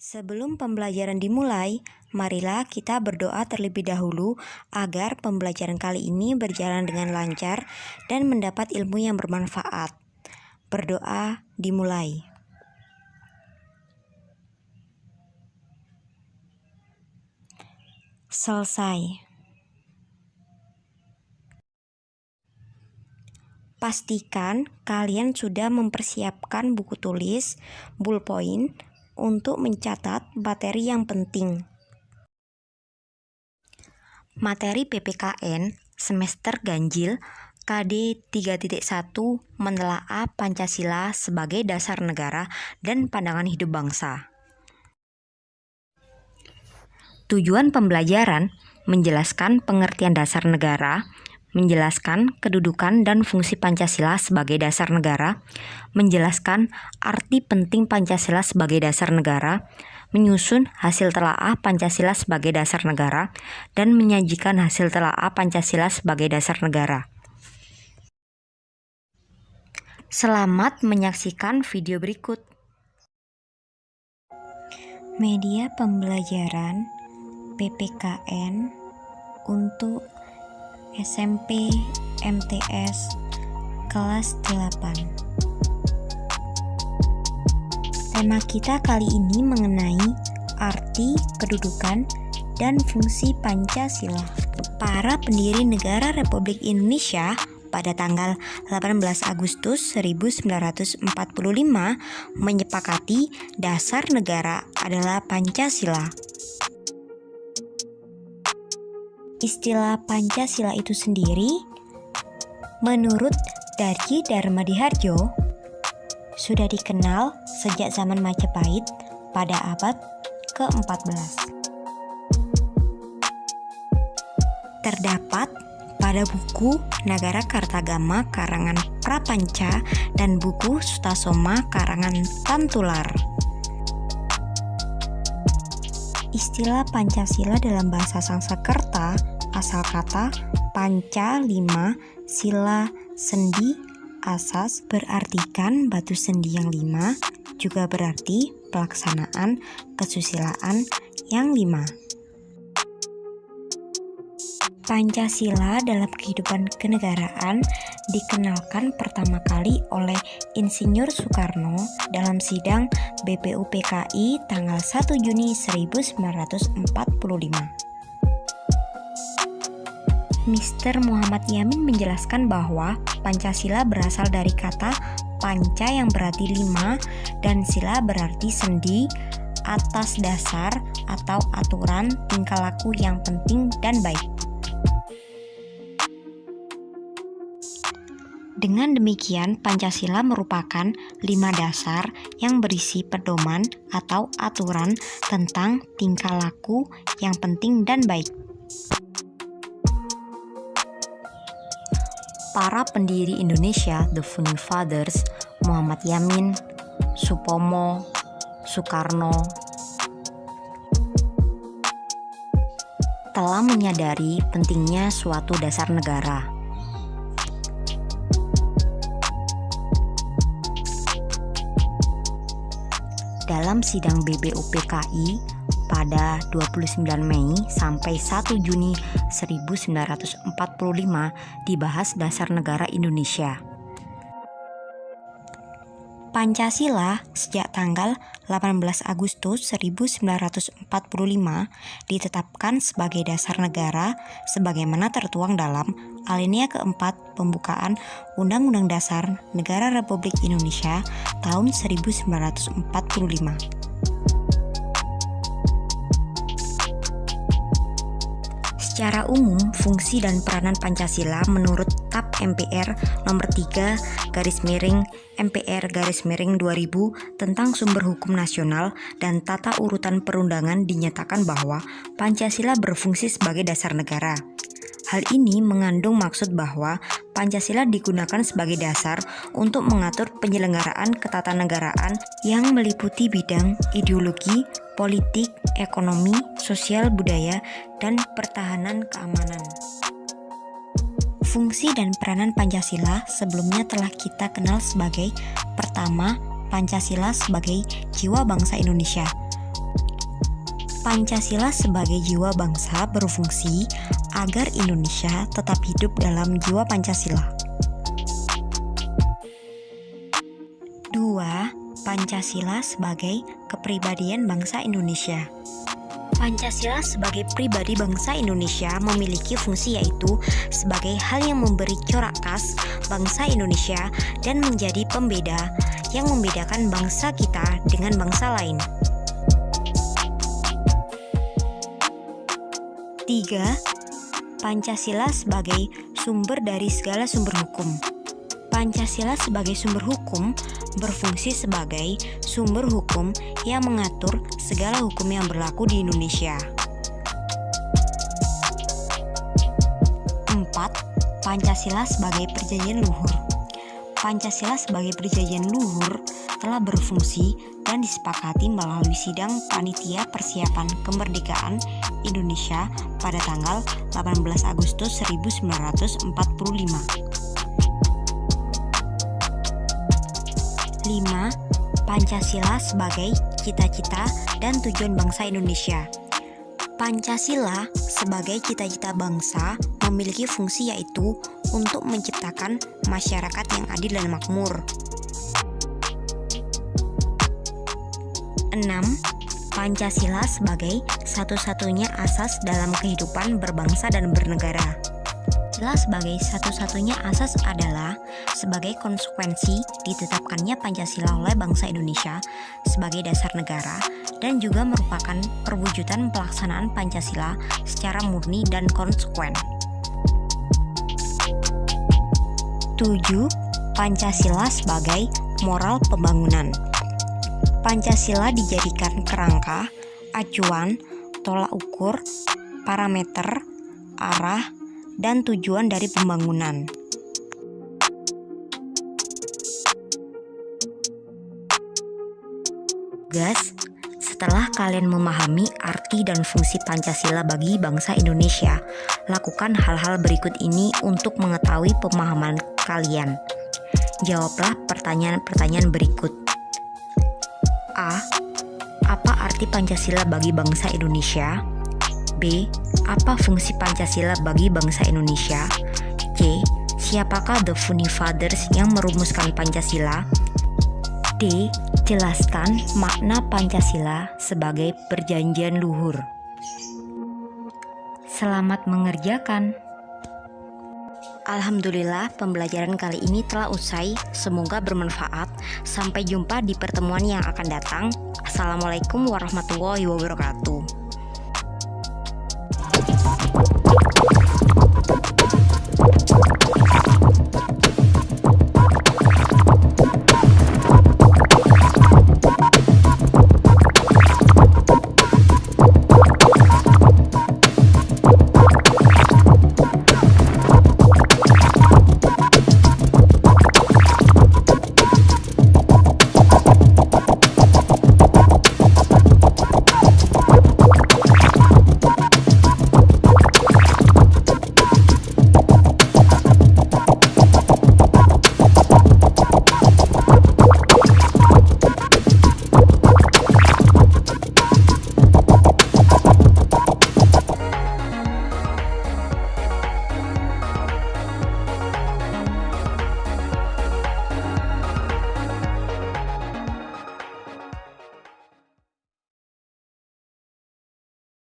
Sebelum pembelajaran dimulai, marilah kita berdoa terlebih dahulu agar pembelajaran kali ini berjalan dengan lancar dan mendapat ilmu yang bermanfaat. Berdoa dimulai. Selesai. Pastikan kalian sudah mempersiapkan buku tulis, ballpoint, untuk mencatat materi yang penting. Materi PPKN semester ganjil KD 3.1 menelaah Pancasila sebagai dasar negara dan pandangan hidup bangsa. Tujuan pembelajaran menjelaskan pengertian dasar negara, menjelaskan kedudukan dan fungsi Pancasila sebagai dasar negara, menjelaskan arti penting Pancasila sebagai dasar negara, menyusun hasil telaah Pancasila sebagai dasar negara, dan menyajikan hasil telaah Pancasila sebagai dasar negara. Selamat menyaksikan video berikut. Media pembelajaran PPKN untuk SMP MTS kelas 8. Tema kita kali ini mengenai arti, kedudukan, dan fungsi Pancasila. Para pendiri negara Republik Indonesia pada tanggal 18 Agustus 1945 menyepakati dasar negara adalah Pancasila. Istilah Pancasila itu sendiri, menurut Darji Darmadiharjo, sudah dikenal sejak zaman Majapahit pada abad ke-14. Terdapat pada buku Nagara Kartagama karangan Prapanca dan buku Sutasoma karangan Tantular. Istilah Pancasila dalam bahasa Sanskerta asal kata panca 5 sila sendi asas berartikan batu sendi yang 5, juga berarti pelaksanaan kesusilaan yang 5. Pancasila dalam kehidupan kenegaraan dikenalkan pertama kali oleh Insinyur Soekarno dalam sidang BPUPKI tanggal 1 Juni 1945. Mr. Muhammad Yamin menjelaskan bahwa Pancasila berasal dari kata panca yang berarti 5 dan sila berarti sendi atas dasar atau aturan tingkah laku yang penting dan baik. Dengan demikian, Pancasila merupakan 5 dasar yang berisi pedoman atau aturan tentang tingkah laku yang penting dan baik. Para pendiri Indonesia, the Founding Fathers, Muhammad Yamin, Supomo, Soekarno, telah menyadari pentingnya suatu dasar negara. Dalam sidang BPUPKI pada 29 Mei sampai 1 Juni 1945 dibahas dasar negara Indonesia. Pancasila sejak tanggal 18 Agustus 1945 ditetapkan sebagai dasar negara sebagaimana tertuang dalam alinea keempat pembukaan Undang-Undang Dasar Negara Republik Indonesia tahun 1945. Secara umum, fungsi dan peranan Pancasila menurut TAP MPR nomor 3 MPR 2000 tentang sumber hukum nasional dan tata urutan perundangan dinyatakan bahwa Pancasila berfungsi sebagai dasar negara. Hal ini mengandung maksud bahwa Pancasila digunakan sebagai dasar untuk mengatur penyelenggaraan ketatanegaraan yang meliputi bidang ideologi, politik, ekonomi, sosial, budaya, dan pertahanan keamanan. Fungsi dan peranan Pancasila sebelumnya telah kita kenal sebagai pertama, Pancasila sebagai jiwa bangsa Indonesia. Pancasila sebagai jiwa bangsa berfungsi agar Indonesia tetap hidup dalam jiwa Pancasila. 2. Pancasila sebagai kepribadian bangsa Indonesia. Pancasila sebagai pribadi bangsa Indonesia memiliki fungsi yaitu sebagai hal yang memberi corak khas bangsa Indonesia dan menjadi pembeda yang membedakan bangsa kita dengan bangsa lain. 3. Pancasila sebagai sumber dari segala sumber hukum. Pancasila sebagai sumber hukum berfungsi sebagai sumber hukum yang mengatur segala hukum yang berlaku di Indonesia. 4. Pancasila sebagai perjanjian luhur. Pancasila sebagai perjanjian luhur telah berfungsi dan disepakati melalui sidang Panitia Persiapan Kemerdekaan Indonesia pada tanggal 18 Agustus 1945. 5. Pancasila sebagai cita-cita dan tujuan bangsa Indonesia. Pancasila sebagai cita-cita bangsa memiliki fungsi yaitu untuk menciptakan masyarakat yang adil dan makmur. 6. Pancasila sebagai satu-satunya asas dalam kehidupan berbangsa dan bernegara. Pancasila sebagai satu-satunya asas adalah sebagai konsekuensi ditetapkannya Pancasila oleh bangsa Indonesia sebagai dasar negara dan juga merupakan perwujudan pelaksanaan Pancasila secara murni dan konsekuen. 7. Pancasila sebagai moral pembangunan. Pancasila dijadikan kerangka, acuan, tolak ukur, parameter, arah, dan tujuan dari pembangunan. Guys, setelah kalian memahami arti dan fungsi Pancasila bagi bangsa Indonesia, lakukan hal-hal berikut ini untuk mengetahui pemahaman kalian. Jawablah pertanyaan-pertanyaan berikut. A. Apa arti Pancasila bagi bangsa Indonesia? B. Apa fungsi Pancasila bagi bangsa Indonesia? C. Siapakah the founding fathers yang merumuskan Pancasila? D. Jelaskan makna Pancasila sebagai perjanjian luhur. Selamat mengerjakan. Alhamdulillah, pembelajaran kali ini telah usai. Semoga bermanfaat. Sampai jumpa di pertemuan yang akan datang. Assalamualaikum warahmatullahi wabarakatuh.